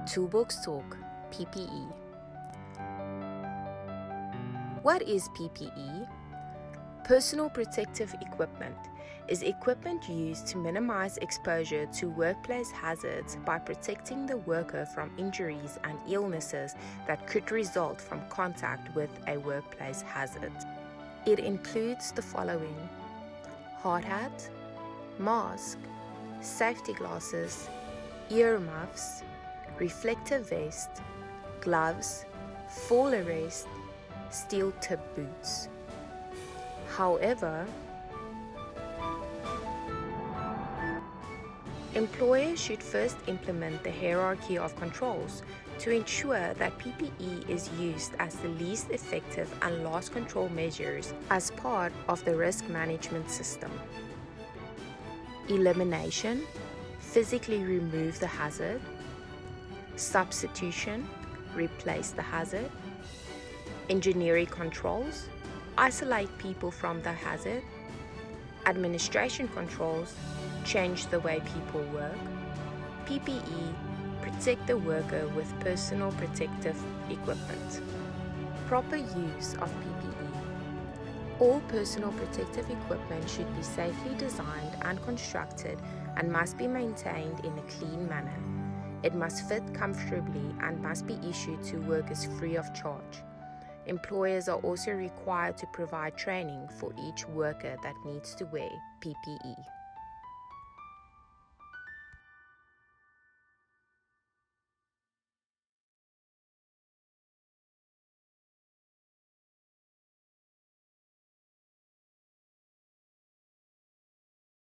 Toolbox Talk, PPE. What is PPE? Personal protective equipment is equipment used to minimize exposure to workplace hazards by protecting the worker from injuries and illnesses that could result from contact with a workplace hazard. It includes the following: hard hat, mask, safety glasses, earmuffs, reflective vest, gloves, fall arrest, steel tip boots. However, employers should first implement the hierarchy of controls to ensure that PPE is used as the least effective and loss control measures as part of the risk management system. Elimination, physically remove the hazard. Substitution, replace the hazard. Engineering controls, isolate people from the hazard. Administration controls, change the way people work. PPE, protect the worker with personal protective equipment. Proper use of PPE. All personal protective equipment should be safely designed and constructed and must be maintained in a clean manner. It must fit comfortably and must be issued to workers free of charge. Employers are also required to provide training for each worker that needs to wear PPE.